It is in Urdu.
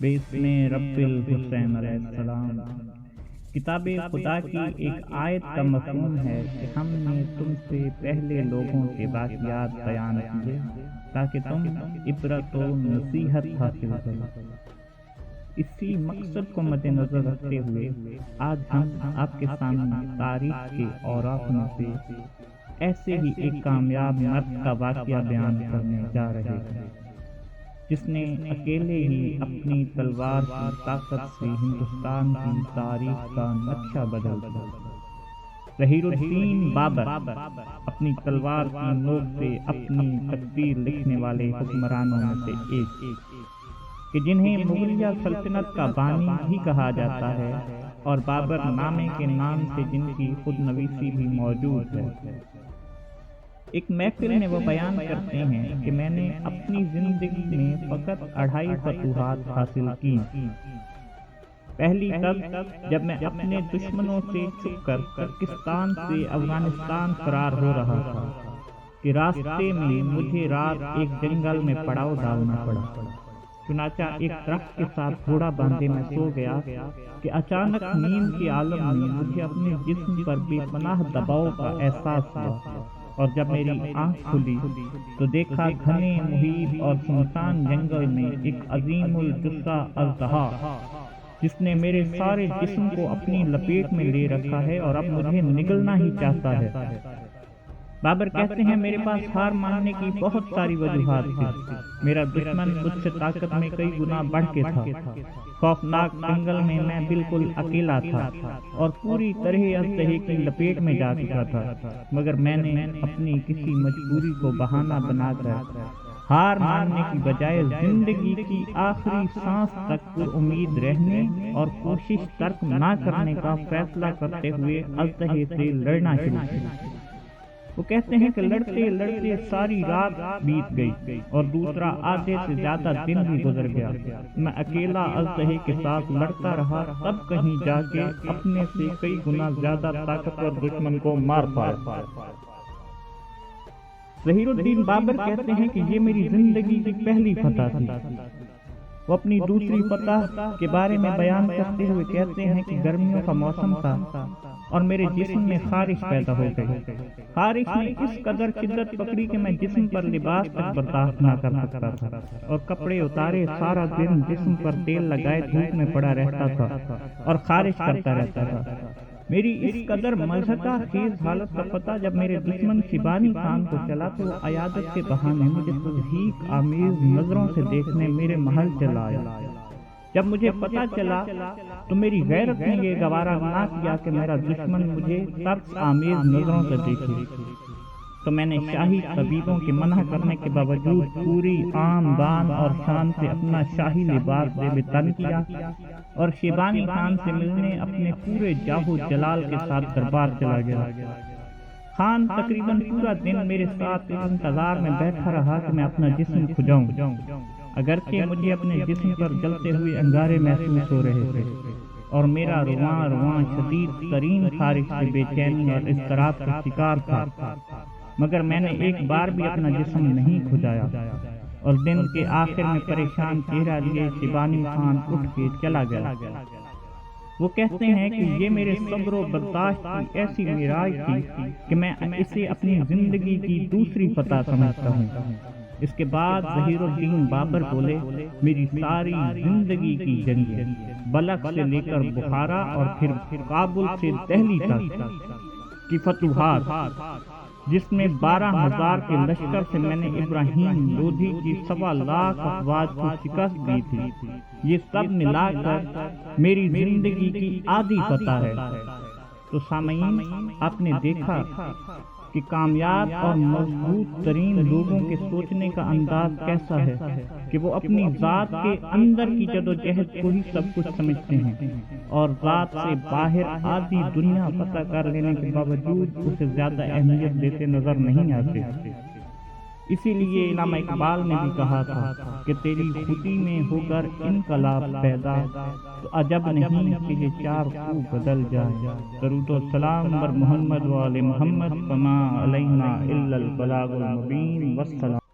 باسم رب الحسین علیہ السلام۔ کتاب خدا کی ایک آیت کا مفہوم ہے کہ ہم نے تم سے پہلے لوگوں کے واقعات بیان کیے تاکہ تم عبرت و نصیحت حاصل کرو۔ اسی مقصد کو مد نظر رکھتے ہوئے آج ہم آپ کے سامنے تاریخ کے اوراق میں سے ایسے ہی ایک کامیاب مرد کا واقعہ بیان کرنے جا رہے ہیں جس نے اکیلے ہی اپنی تلوار کی طاقت سے ہندوستان کی تاریخ کا نقشہ بدل دیا۔ ظہیر الدین بابر اپنی تلوار کی نوک سے اپنی تقدیر لکھنے والے حکمرانوں میں سے ایک کہ جنہیں مغلیہ سلطنت کا بانی بھی کہا جاتا ہے اور بابر نامے کے نام سے جن کی خود نویسی بھی موجود ہے۔ ایک محفل میں وہ بیان کرتے ہیں کہ میں نے اپنی زندگی میں فقط 2.5 فتوحات حاصل کی۔ پہلی تب جب میں اپنے دشمنوں سے چھپ کر ترکستان سے افغانستان فرار ہو رہا تھا کہ راستے میں مجھے رات ایک جنگل میں پڑاؤ ڈالنا پڑا۔ چنانچہ ایک درخت کے ساتھ گھوڑا باندھے میں سو گیا کہ اچانک نیند کے عالم میں مجھے اپنے جسم پر بے پناہ دباؤ کا احساس ہوا، اور جب میری آنکھ کھلی تو دیکھا گھنے محیط اور سنسان جنگل میں ایک عظیم الجثہ اژدہا جس نے میرے سارے جسم کو اپنی لپیٹ میں لے رکھا ہے اور اب مجھے نگلنا ہی چاہتا ہے۔ بابر کہتے ہیں میرے پاس ہار ماننے کی بہت ساری وجوہات تھی۔ میرا دشمن مجھ سے طاقت میں کئی گنا بڑھ کے تھا۔ خوفناک جنگل میں میں بالکل اکیلا تھا اور پوری طرح اژدہے کی لپیٹ میں جا چکا تھا، مگر میں نے اپنی کسی مجبوری کو بہانہ بنا کر ہار ماننے کی بجائے زندگی کی آخری سانس تک پر امید رہنے اور کوشش ترک نہ کرنے کا فیصلہ کرتے ہوئے اژدہے سے لڑنا شروع کیا۔ وہ کہتے ہیں کہ لڑتے لڑتے ساری رات بیت گئی اور دوسرا آدھے سے زیادہ دن بھی گزر گیا۔ میں اکیلا اژدہے کے ساتھ لڑتا رہا، تب کہیں جا کے اپنے سے کئی گنا زیادہ طاقتور دشمن کو مار پایا۔ ظہیر الدین بابر کہتے ہیں کہ یہ میری زندگی کی پہلی فتح تھی۔ وہ اپنی دوسری فتح کے بارے میں بیان کرتے ہوئے کہتے ہیں کہ گرمیوں کا موسم تھا اور میرے جسم میں خارش پیدا ہو گئی۔ خارش نے اس قدر شدت پکڑی کہ میں جسم پر لباس تک برداشت نہ کر سکتا تھا اور کپڑے اتارے سارا دن جسم پر تیل لگائے دھوپ میں پڑا رہتا تھا اور خارش کرتا رہتا تھا۔ میری اس قدر مضحکہ خیز حالت کا پتہ جب میرے دشمن شیبانی خان کو چلا تو وہ عیادت کے بہانے مجھے تضحیک آمیز نظروں سے دیکھنے میرے محل چلا آیا۔ جب مجھے پتہ چلا تو میری غیرت نے یہ گوارا نہ کیا کہ میرا دشمن مجھے ترس آمیز نظروں سے دیکھے، تو میں نے شاہی طبیبوں کے منع کرنے کے باوجود پوری آن بان اور شان سے اپنا شاہی لباس بے تن کیا اور شیبانی خان سے ملنے اپنے پورے جاہو جلال کے ساتھ دربار چلا گیا۔ خان تقریباً پورا دن میرے ساتھ انتظار میں بیٹھا رہا کہ میں اپنا جسم کھجاؤں، اگرچہ مجھے اپنے جسم پر جلتے ہوئے انگارے محسوس ہو رہے تھے اور میرا رواں شدید ترین خارش سے بے چینی اور اضطراب کا شکار تھا، مگر میں نے ایک بار بھی اپنا جسم نہیں کھجایا اور دن کے آخر میں پریشان چہرہ لیے شیبانی خان اٹھ کے چلا گیا۔ وہ کہتے ہیں کہ یہ میرے صبر و برداشت کی ایسی معراج تھی کہ میں اسے اپنی زندگی کی دوسری فتح سمجھتا ہوں۔ اس کے بعد ظہیر الدین بابر بولے، میری ساری زندگی کی جنگیں بلخ سے لے کر بخارا اور پھر کابل سے دہلی تک کی فتوحات، جس میں 12,000 کے لشکر سے میں نے ابراہیم لودھی کی 1.25 لاکھ افواج کو شکست دی تھی، یہ سب ملا کر میری زندگی کی آدھی فتح ہے۔ تو سامعین، آپ نے دیکھا کہ کامیاب اور مضبوط ترین لوگوں کے سوچنے کا انداز کیسا ہے کہ وہ اپنی ذات کے اندر کی جدوجہد کو ہی سب کچھ سمجھتے ہیں اور ذات سے باہر آدھی دنیا فتح کر لینے کے باوجود اسے زیادہ اہمیت دیتے نظر نہیں آتے۔ اسی لیے علامہ اقبال نے بھی کہا تھا کہ تیری خودی میں ہو کر انقلاب پیدا تو عجب نہیں کہ یہ چار سو بدل جائے۔ درود و سلام بر محمد و آل محمد، فما علینا الا البلاغ المبین، والسلام۔